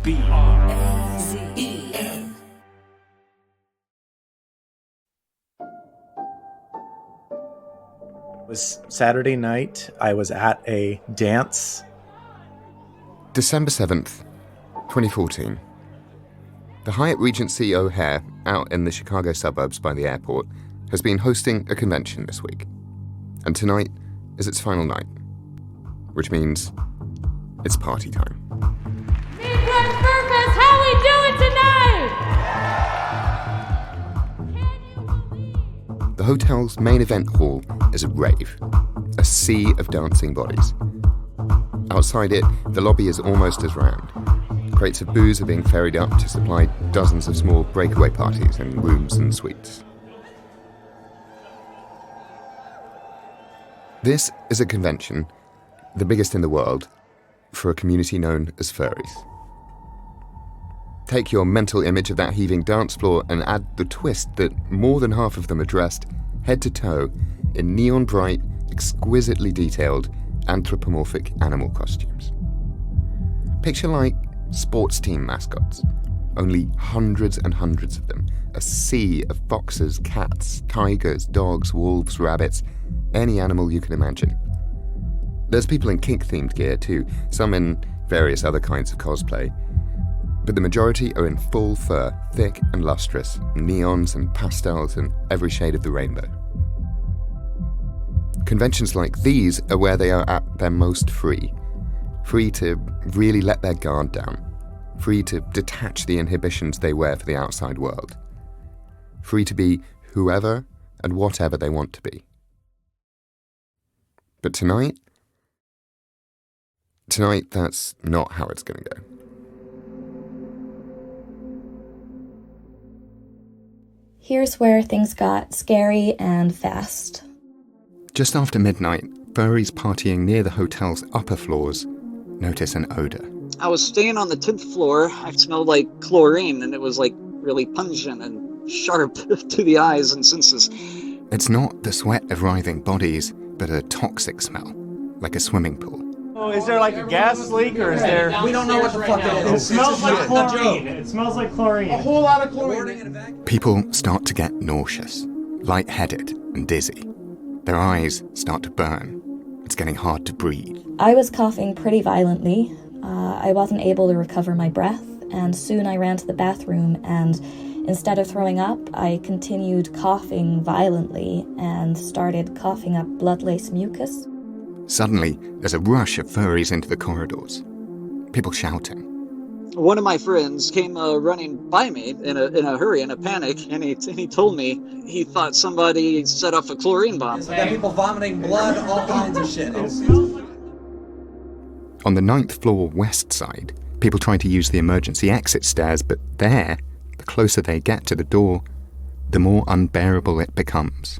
RZEN. It was Saturday night. I was at a dance. December 7th, 2014. The Hyatt Regency O'Hare, out in the Chicago suburbs by the airport, has been hosting a convention this week. And tonight is its final night, which means it's party time. Midwest Circus, how we doing tonight? The hotel's main event hall is a rave, a sea of dancing bodies. Outside it, the lobby is almost as round. Crates of booze are being ferried up to supply dozens of small breakaway parties in rooms and suites. This is a convention, the biggest in the world, for a community known as furries. Take your mental image of that heaving dance floor and add the twist that more than half of them are dressed, head to toe, in neon bright, exquisitely detailed, anthropomorphic animal costumes. Picture like sports team mascots, only hundreds and hundreds of them, a sea of foxes, cats, tigers, dogs, wolves, rabbits, any animal you can imagine. There's people in kink-themed gear too, some in various other kinds of cosplay, but the majority are in full fur, thick and lustrous, neons and pastels and every shade of the rainbow. Conventions like these are where they are at their most free. Free to really let their guard down. Free to detach the inhibitions they wear for the outside world. Free to be whoever and whatever they want to be. But tonight, that's not how it's going to go. Here's where things got scary and fast. Just after midnight, furries partying near the hotel's upper floors notice an odor. I was staying on the 10th floor. I smelled like chlorine, and it was like really pungent and sharp to the eyes and senses. It's not the sweat of writhing bodies, but a toxic smell, like a swimming pool. Oh, is there like a gas leak or is there... We don't know what the fuck it is. It smells like chlorine. It smells like chlorine. A whole lot of chlorine. People start to get nauseous, lightheaded and dizzy. Their eyes start to burn. It's getting hard to breathe. I was coughing pretty violently. I wasn't able to recover my breath, and soon I ran to the bathroom, and instead of throwing up, I continued coughing violently and started coughing up blood-laced mucus. Suddenly, there's a rush of furries into the corridors. People shouting. One of my friends came running by me in a hurry, in a panic, and he told me he thought somebody set off a chlorine bomb. We got people vomiting blood, all kinds of shit. On the 9th floor west side, people try to use the emergency exit stairs, but there, the closer they get to the door, the more unbearable it becomes.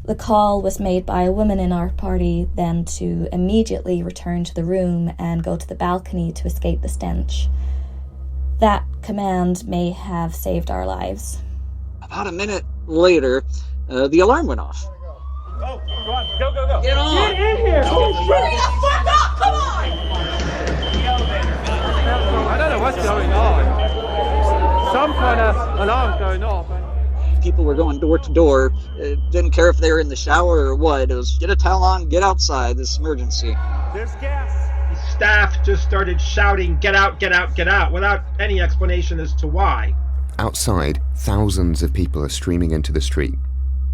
The call was made by a woman in our party then to immediately return to the room and go to the balcony to escape the stench. That command may have saved our lives. About a minute later, the alarm went off. Oh, go on. Go. Get on! Get in here! Hurry the fuck up! Come on! I don't know what's going on. Some kind of alarm's going off. People were going door to door. Didn't care if they were in the shower or what. It was get a towel on, get outside, this emergency. There's gas. Staff just started shouting, get out, get out, get out, without any explanation as to why. Outside, thousands of people are streaming into the street,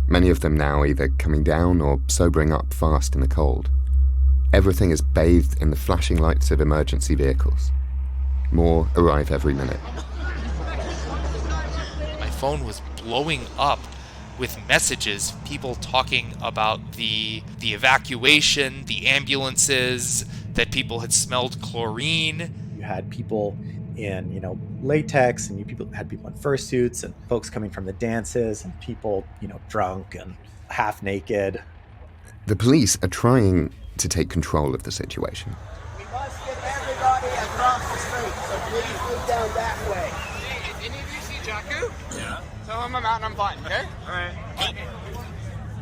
many of them now either coming down or sobering up fast in the cold. Everything is bathed in the flashing lights of emergency vehicles. More arrive every minute. My phone was blowing up with messages, people talking about the evacuation, the ambulances, that people had smelled chlorine. You had people in, latex, and you had people in fursuits, and folks coming from the dances, and people, drunk and half naked. The police are trying to take control of the situation. We must get everybody across the street, so please move down that way. If any of you see Jakku, tell him I'm out and I'm fine, okay? All right.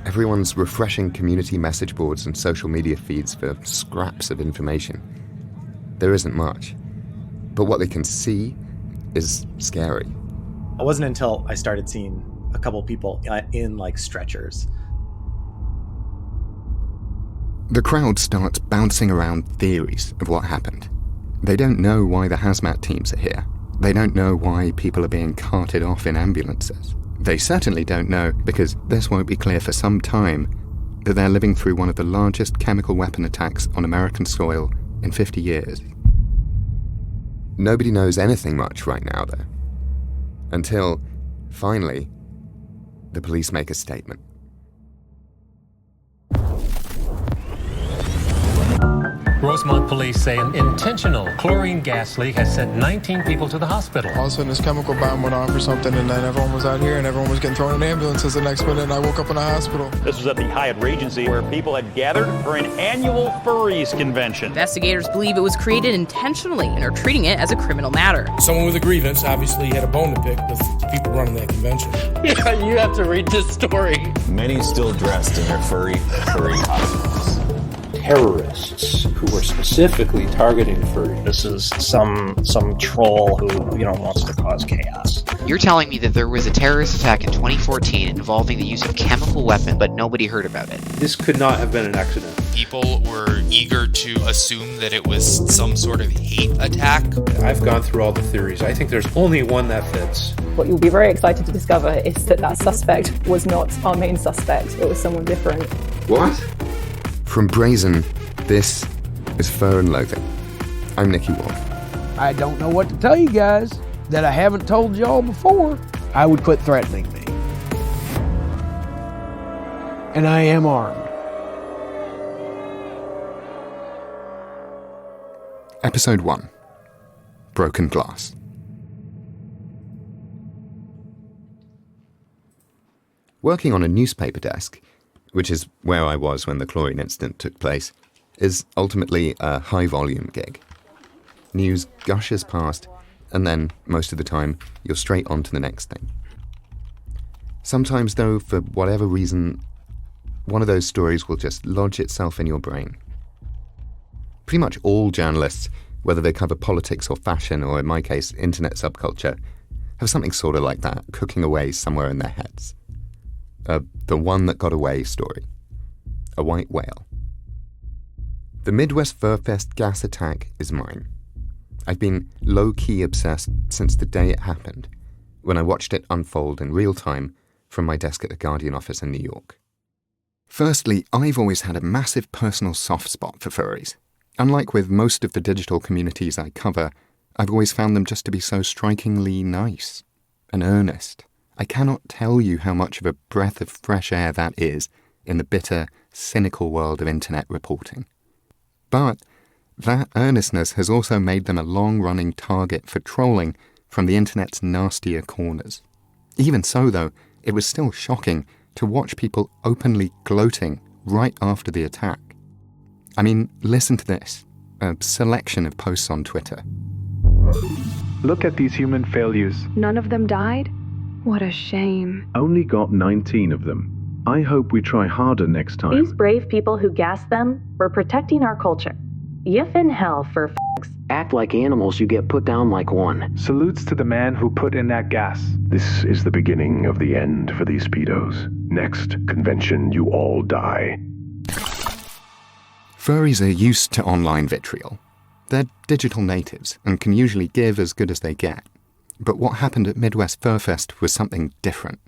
Everyone's refreshing community message boards and social media feeds for scraps of information. There isn't much. but what they can see is scary. It wasn't until I started seeing a couple people in like stretchers. The crowd starts bouncing around theories of what happened. They don't know why the hazmat teams are here. They don't know why people are being carted off in ambulances. They certainly don't know, because this won't be clear for some time, that they're living through one of the largest chemical weapon attacks on American soil in 50 years. Nobody knows anything much right now, though. Until, finally, the police make a statement. Rosemont police say an intentional chlorine gas leak has sent 19 people to the hospital. All of a sudden, this chemical bomb went off or something, and then everyone was out here, and everyone was getting thrown in ambulances the next minute, and I woke up in a hospital. This was at the Hyatt Regency, where people had gathered for an annual furries convention. Investigators believe it was created intentionally and are treating it as a criminal matter. Someone with a grievance obviously had a bone to pick with the people running that convention. Yeah, you have to read this story. Many still dressed in their furry costumes. Terrorists who were specifically targeting furries. This is some troll who, wants to cause chaos. You're telling me that there was a terrorist attack in 2014 involving the use of chemical weapon, but nobody heard about it? This could not have been an accident. People were eager to assume that it was some sort of hate attack. I've gone through all the theories. I think there's only one that fits. What you'll be very excited to discover is that suspect was not our main suspect. It was someone different. What? From Brazen, this is Fur and Loathing. I'm Nicky Wolf. I don't know what to tell you guys that I haven't told y'all before. I would quit threatening me. And I am armed. Episode 1. Broken Glass. Working on a newspaper desk, which is where I was when the chlorine incident took place, is ultimately a high-volume gig. News gushes past, and then, most of the time, you're straight on to the next thing. Sometimes, though, for whatever reason, one of those stories will just lodge itself in your brain. Pretty much all journalists, whether they cover politics or fashion, or in my case, internet subculture, have something sort of like that cooking away somewhere in their heads. The one that got away story. A white whale. The Midwest Fur Fest gas attack is mine. I've been low-key obsessed since the day it happened, when I watched it unfold in real time from my desk at the Guardian office in New York. Firstly, I've always had a massive personal soft spot for furries. Unlike with most of the digital communities I cover, I've always found them just to be so strikingly nice and earnest. I cannot tell you how much of a breath of fresh air that is in the bitter, cynical world of internet reporting. But that earnestness has also made them a long-running target for trolling from the internet's nastier corners. Even so, though, it was still shocking to watch people openly gloating right after the attack. I mean, listen to this, a selection of posts on Twitter. Look at these human failures. None of them died? What a shame. Only got 19 of them. I hope we try harder next time. These brave people who gassed them were protecting our culture. Yiff in hell for f***s. Act like animals, you get put down like one. Salutes to the man who put in that gas. This is the beginning of the end for these pedos. Next convention, you all die. Furries are used to online vitriol. They're digital natives and can usually give as good as they get. But what happened at Midwest Fur Fest was something different.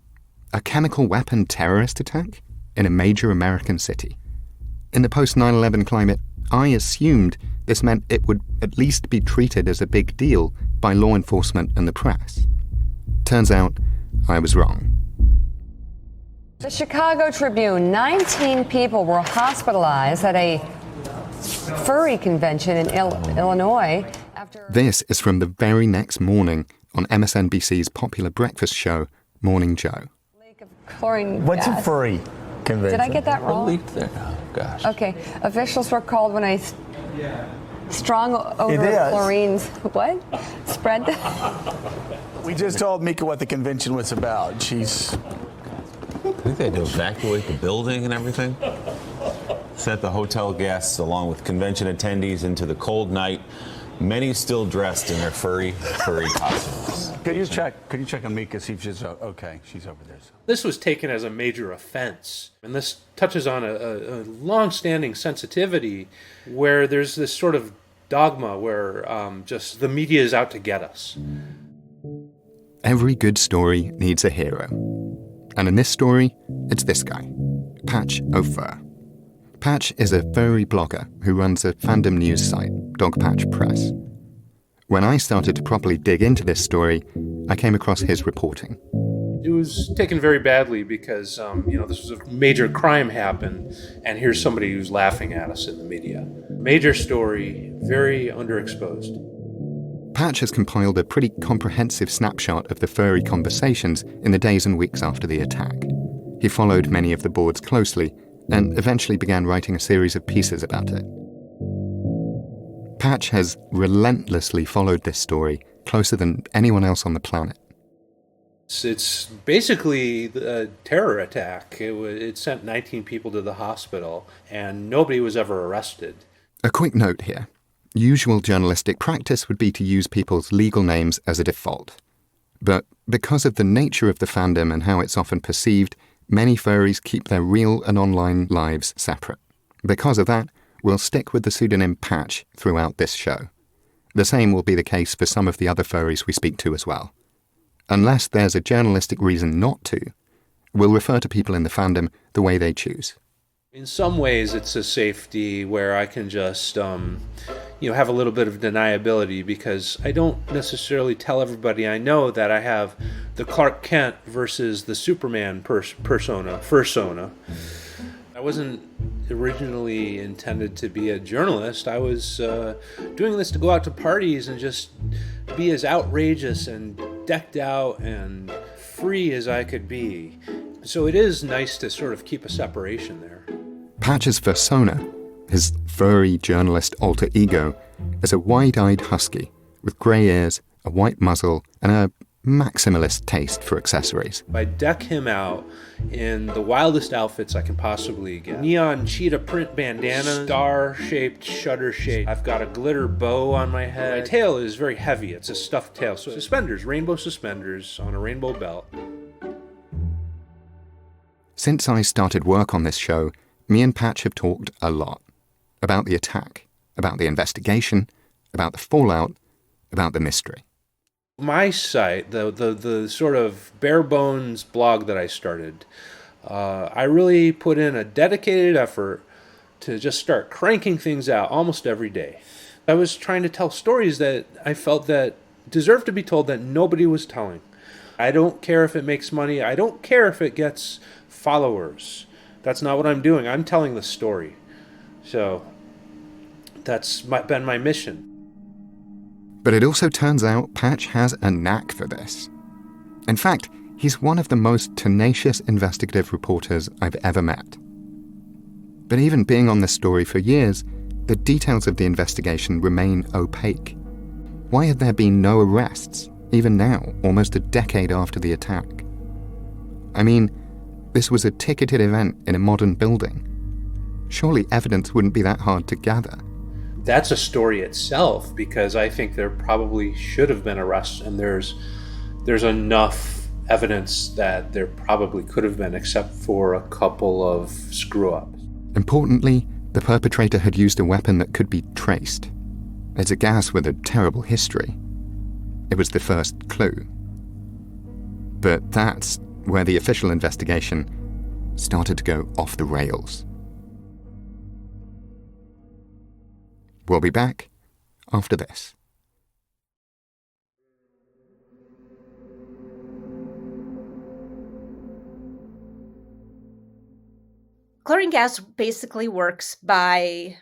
A chemical weapon terrorist attack in a major American city. In the post-9/11 climate, I assumed this meant it would at least be treated as a big deal by law enforcement and the press. Turns out, I was wrong. The Chicago Tribune, 19 people were hospitalized at a furry convention in Illinois after... This is from the very next morning on MSNBC's popular breakfast show, Morning Joe. Lake of chlorine What's gas. a furry convention? Did I get that wrong? What leak there? Oh, gosh. Okay. Officials were called when a strong odor of chlorine... What? Spread? We just told Mika what the convention was about. She's... I think they had to evacuate the building and everything. Sent the hotel guests along with convention attendees into the cold night Many still dressed in their furry costumes. Could you check on Mika, see if she's okay? She's over there. So. This was taken as a major offense, and this touches on a long-standing sensitivity where there's this sort of dogma where just the media is out to get us. Every good story needs a hero. And in this story, it's this guy, Patch O'Fur. Patch is a furry blogger who runs a fandom news site, Dogpatch Press. When I started to properly dig into this story, I came across his reporting. It was taken very badly because, this was a major crime happened, and here's somebody who's laughing at us in the media. Major story, very underexposed. Patch has compiled a pretty comprehensive snapshot of the furry conversations in the days and weeks after the attack. He followed many of the boards closely and eventually began writing a series of pieces about it. Patch has relentlessly followed this story closer than anyone else on the planet. It's basically a terror attack. It sent 19 people to the hospital, and nobody was ever arrested. A quick note here. Usual journalistic practice would be to use people's legal names as a default. But because of the nature of the fandom and how it's often perceived, many furries keep their real and online lives separate. Because of that, we'll stick with the pseudonym Patch throughout this show. The same will be the case for some of the other furries we speak to as well. Unless there's a journalistic reason not to, we'll refer to people in the fandom the way they choose. In some ways, it's a safety where I can just, have a little bit of deniability because I don't necessarily tell everybody I know that I have the Clark Kent versus the Superman fursona. I wasn't originally intended to be a journalist. I was doing this to go out to parties and just be as outrageous and decked out and free as I could be. So it is nice to sort of keep a separation there. Patch's fursona, his furry journalist alter ego, is a wide-eyed husky with grey ears, a white muzzle, and a maximalist taste for accessories. I deck him out in the wildest outfits I can possibly get. Neon cheetah print bandana, star-shaped shutter shade. I've got a glitter bow on my head. My tail is very heavy. It's a stuffed tail. So suspenders, rainbow suspenders on a rainbow belt. Since I started work on this show, me and Patch have talked a lot. About the attack, about the investigation, about the fallout, about the mystery. My site, the sort of bare bones blog that I started, I really put in a dedicated effort to just start cranking things out almost every day. I was trying to tell stories that I felt that deserved to be told that nobody was telling. I don't care if it makes money. I don't care if it gets followers. That's not what I'm doing. I'm telling the story. So that's been my mission. But it also turns out Patch has a knack for this. In fact, he's one of the most tenacious investigative reporters I've ever met. But even being on this story for years, the details of the investigation remain opaque. Why had there been no arrests, even now, almost a decade after the attack? I mean, this was a ticketed event in a modern building. Surely evidence wouldn't be that hard to gather. That's a story itself, because I think there probably should have been arrests, and there's enough evidence that there probably could have been, except for a couple of screw-ups. Importantly, the perpetrator had used a weapon that could be traced. It's a gas with a terrible history. It was the first clue. But that's where the official investigation started to go off the rails. We'll be back after this. Chlorine gas basically works by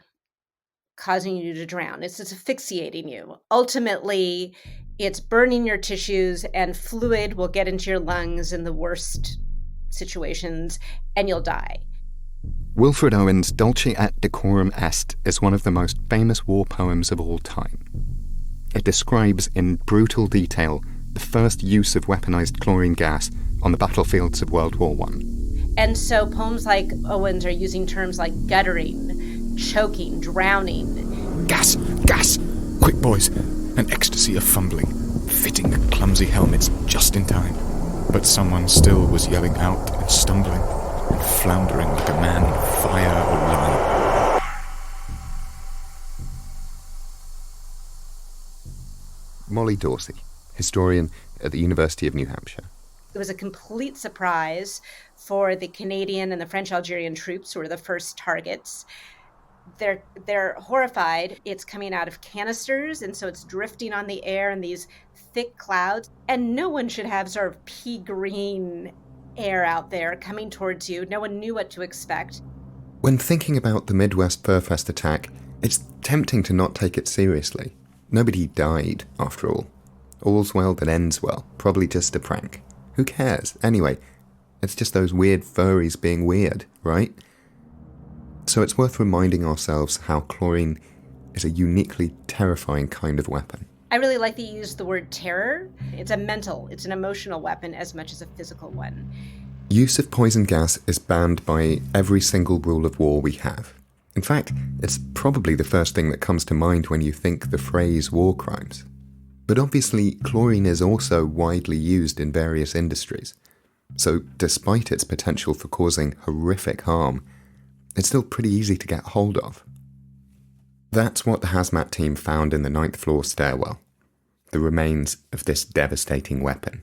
causing you to drown. It's asphyxiating you. Ultimately, it's burning your tissues, and fluid will get into your lungs in the worst situations, and you'll die. Wilfred Owen's Dulce et Decorum Est is one of the most famous war poems of all time. It describes in brutal detail the first use of weaponized chlorine gas on the battlefields of World War I. And so poems like Owen's are using terms like guttering, choking, drowning. Gas! Gas! Quick, boys. An ecstasy of fumbling, fitting the clumsy helmets just in time. But someone still was yelling out and stumbling and floundering like a man on fire or line. Molly Dorsey, historian at the University of New Hampshire. It was a complete surprise for the Canadian and the French Algerian troops, who were the first targets. They're horrified. It's coming out of canisters, and so it's drifting on the air in these thick clouds. And no one should have sort of pea green air out there coming towards you. No one knew what to expect. When thinking about the Midwest Furfest attack, it's tempting to not take it seriously. Nobody died, after all. All's well that ends well. Probably just a prank. Who cares? Anyway, it's just those weird furries being weird, right? So it's worth reminding ourselves how chlorine is a uniquely terrifying kind of weapon. I really like that you use the word terror. It's an emotional weapon as much as a physical one. Use of poison gas is banned by every single rule of war we have. In fact, it's probably the first thing that comes to mind when you think the phrase war crimes. But obviously, chlorine is also widely used in various industries. So despite its potential for causing horrific harm, it's still pretty easy to get hold of. That's what the hazmat team found in the 9th floor stairwell, the remains of this devastating weapon.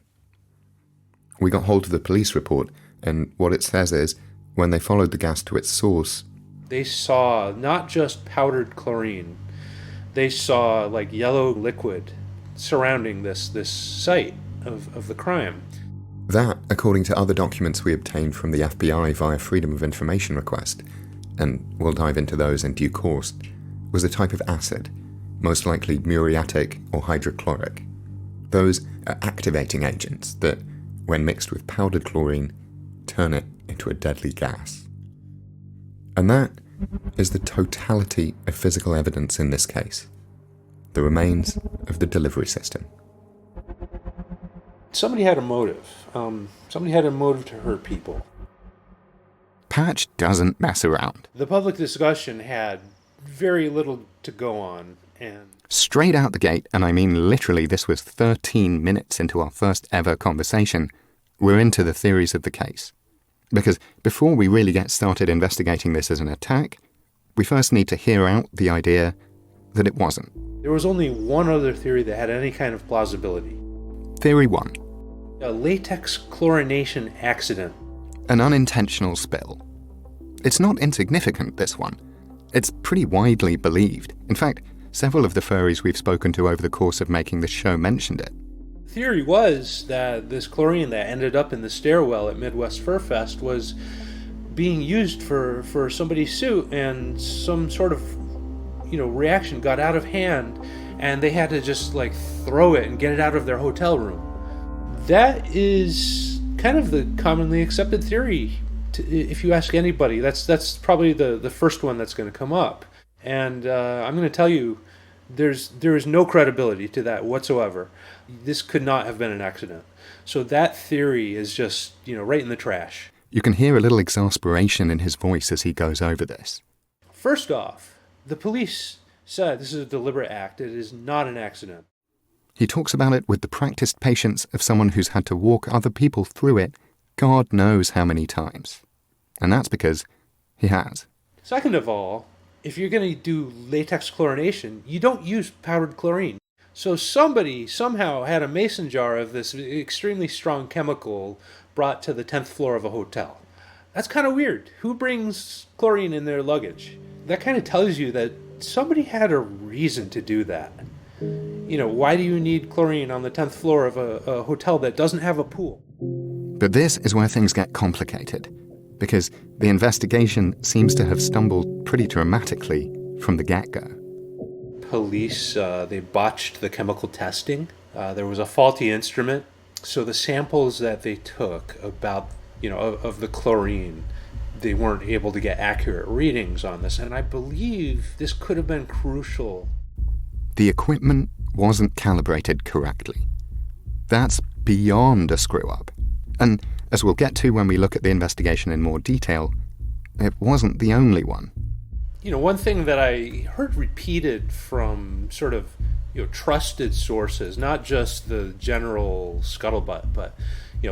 We got hold of the police report, and what it says is, when they followed the gas to its source, they saw not just powdered chlorine, they saw like yellow liquid surrounding this site of the crime. That, according to other documents we obtained from the FBI via Freedom of Information request, and we'll dive into those in due course, was a type of acid, most likely muriatic or hydrochloric. Those are activating agents that, when mixed with powdered chlorine, turn it into a deadly gas. And that is the totality of physical evidence in this case. The remains of the delivery system. Somebody had a motive. Somebody had a motive to hurt people. Patch doesn't mess around. The public discussion had very little to go on, and straight out the gate, and I mean literally this was 13 minutes into our first ever conversation, we're into the theories of the case. Because before we really get started investigating this as an attack, we first need to hear out the idea that it wasn't. There was only one other theory that had any kind of plausibility. Theory 1. A latex chlorination accident. An unintentional spill. It's not insignificant, this one. It's pretty widely believed. In fact, several of the furries we've spoken to over the course of making this show mentioned it. The theory was that this chlorine that ended up in the stairwell at Midwest Furfest was being used for somebody's suit, and some sort of reaction got out of hand, and they had to just throw it and get it out of their hotel room. That is kind of the commonly accepted theory. If you ask anybody, that's probably the first one that's going to come up. And I'm going to tell you, there is no credibility to that whatsoever. This could not have been an accident. So that theory is just, right in the trash. You can hear a little exasperation in his voice as he goes over this. First off, the police said this is a deliberate act. It is not an accident. He talks about it with the practiced patience of someone who's had to walk other people through it God knows how many times. And that's because he has. Second of all, if you're going to do latex chlorination, you don't use powdered chlorine. So somebody somehow had a mason jar of this extremely strong chemical brought to the 10th floor of a hotel. That's kind of weird. Who brings chlorine in their luggage? That kind of tells you that somebody had a reason to do that. Why do you need chlorine on the 10th floor of a hotel that doesn't have a pool? But this is where things get complicated, because the investigation seems to have stumbled pretty dramatically from the get-go. Police, they botched the chemical testing. There was a faulty instrument. So the samples that they took about, of the chlorine, they weren't able to get accurate readings on this. And I believe this could have been crucial. The equipment wasn't calibrated correctly. That's beyond a screw-up. And as we'll get to when we look at the investigation in more detail, it wasn't the only one. One thing that I heard repeated from sort of trusted sources, not just the general scuttlebutt, but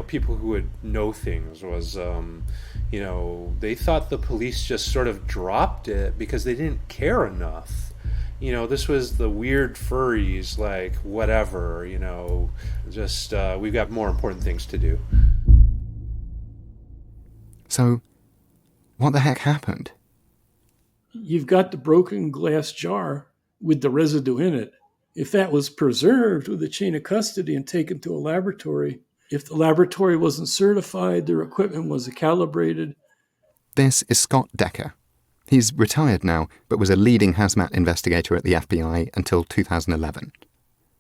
people who would know things, was they thought the police just sort of dropped it because they didn't care enough. This was the weird furries, like whatever, just we've got more important things to do. So, what the heck happened? You've got the broken glass jar with the residue in it. If that was preserved with a chain of custody and taken to a laboratory, if the laboratory wasn't certified, their equipment wasn't calibrated. This is Scott Decker. He's retired now, but was a leading hazmat investigator at the FBI until 2011.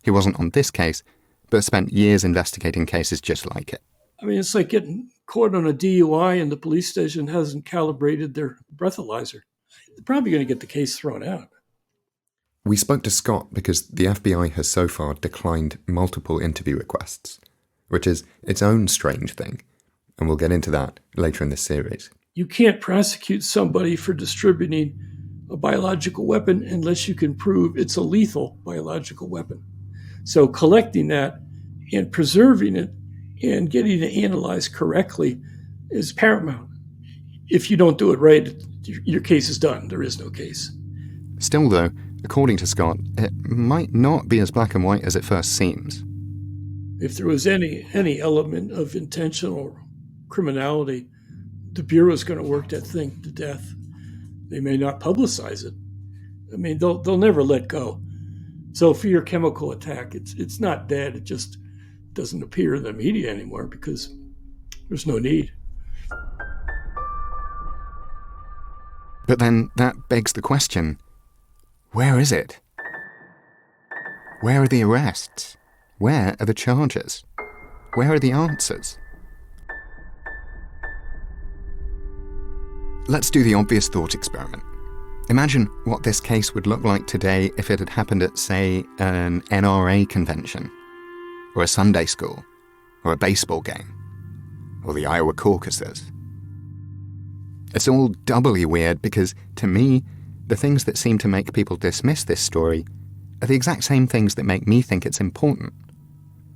He wasn't on this case, but spent years investigating cases just like it. I mean, it's like getting caught on a DUI and the police station hasn't calibrated their breathalyzer. They're probably going to get the case thrown out. We spoke to Scott because the FBI has so far declined multiple interview requests, which is its own strange thing, and we'll get into that later in this series. You can't prosecute somebody for distributing a biological weapon unless you can prove it's a lethal biological weapon. So collecting that and preserving it and getting it analyzed correctly is paramount. If you don't do it right, your case is done. There is no case. Still, though, according to Scott, it might not be as black and white as it first seems. If there was any element of intentional criminality, the Bureau is going to work that thing to death. They may not publicize it. I mean, they'll never let go. So for your chemical attack, it's not dead. It just doesn't appear in the media anymore because there's no need. But then that begs the question, where is it? Where are the arrests? Where are the charges? Where are the answers? Let's do the obvious thought experiment. Imagine what this case would look like today if it had happened at, say, an NRA convention, or a Sunday school, or a baseball game, or the Iowa caucuses. It's all doubly weird because, to me, the things that seem to make people dismiss this story are the exact same things that make me think it's important.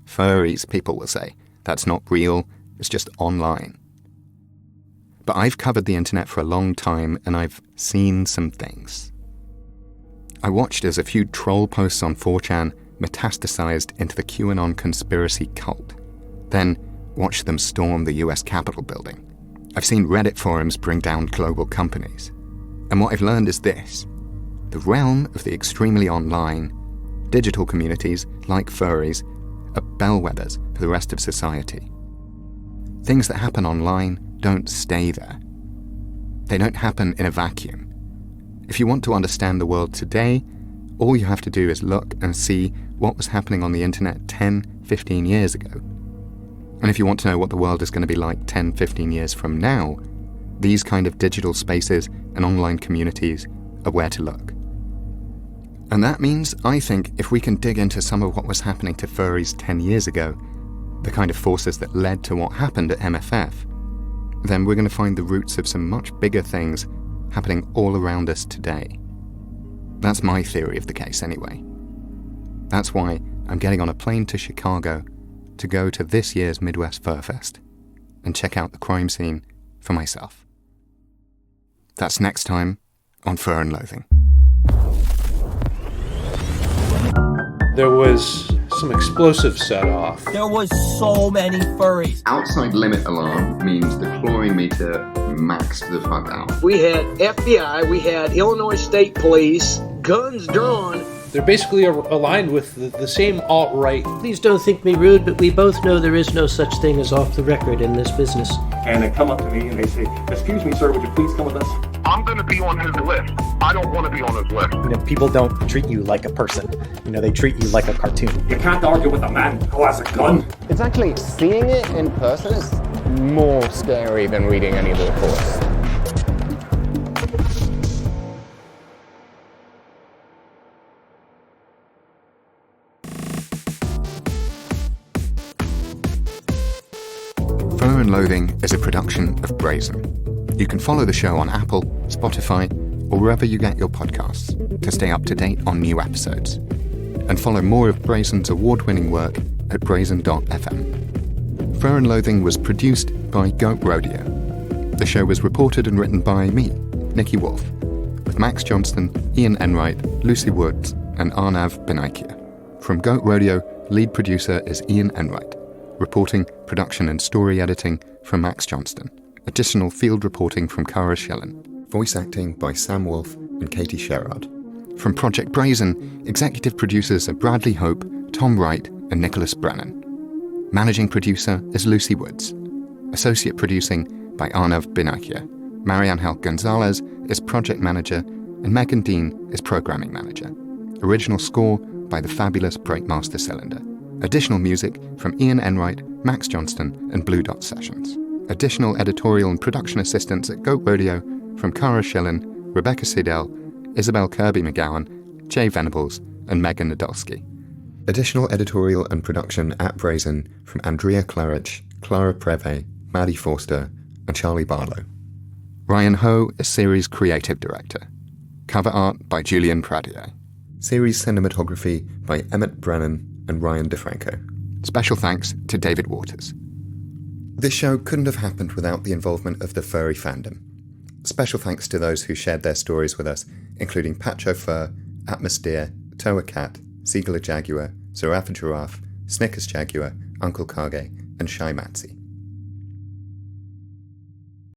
Furries, people will say. That's not real, it's just online. But I've covered the internet for a long time and I've seen some things. I watched as a few troll posts on 4chan metastasized into the QAnon conspiracy cult, then watched them storm the US Capitol building. I've seen Reddit forums bring down global companies. And what I've learned is this: the realm of the extremely online, digital communities, like furries, are bellwethers for the rest of society. Things that happen online don't stay there. They don't happen in a vacuum. If you want to understand the world today, all you have to do is look and see what was happening on the internet 10, 15 years ago. And if you want to know what the world is going to be like 10, 15 years from now, these kind of digital spaces and online communities are where to look. And that means, I think, if we can dig into some of what was happening to furries 10 years ago, the kind of forces that led to what happened at MFF, then we're going to find the roots of some much bigger things happening all around us today. That's my theory of the case, anyway. That's why I'm getting on a plane to Chicago to go to this year's Midwest Fur Fest and check out the crime scene for myself. That's next time on Fur and Loathing. There was some explosives set off. There was so many furries. Outside limit alarm means the chlorine meter maxed the fuck out. We had FBI, we had Illinois State Police, guns drawn. They're basically aligned with the same alt-right. Please don't think me rude, but we both know there is no such thing as off the record in this business. And they come up to me and they say, "Excuse me, sir, would you please come with us?" I'm going to be on his list. I don't want to be on his list. People don't treat you like a person. They treat you like a cartoon. You can't argue with a man who has a gun. It's actually seeing it in person is more scary than reading any of the reports. Fur and Loathing is a production of Brazen. You can follow the show on Apple, Spotify, or wherever you get your podcasts to stay up to date on new episodes. And follow more of Brazen's award-winning work at brazen.fm. Fur and Loathing was produced by Goat Rodeo. The show was reported and written by me, Nikki Wolf, with Max Johnston, Ian Enright, Lucy Woods, and Arnav Benaikia. From Goat Rodeo, lead producer is Ian Enright. Reporting, production and story editing from Max Johnston. Additional field reporting from Cara Schellen. Voice acting by Sam Wolf and Katie Sherrard. From Project Brazen, executive producers are Bradley Hope, Tom Wright, and Nicholas Brennan. Managing producer is Lucy Woods. Associate producing by Arnav Benaikia. Mariangel Gonzalez is project manager, and Megan Dean is programming manager. Original score by the fabulous Breakmaster Cylinder. Additional music from Ian Enright, Max Johnston, and Blue Dot Sessions. Additional editorial and production assistants at Goat Rodeo from Cara Schellen, Rebecca Sidell, Isabel Kirby McGowan, Jay Venables, and Megan Nadolski. Additional editorial and production at Brazen from Andrea Klarich, Clara Preve, Maddie Forster, and Charlie Barlow. Ryan Ho is series creative director. Cover art by Julian Pradier. Series cinematography by Emmett Brennan and Ryan DeFranco. Special thanks to David Waters. This show couldn't have happened without the involvement of the furry fandom. Special thanks to those who shared their stories with us, including Pacho Fur, Atmos Deer, Toa Cat, Seaguller Jaguar, Zarafa Giraffe, Snickers Jaguar, Uncle Kage, and Shy Matzi.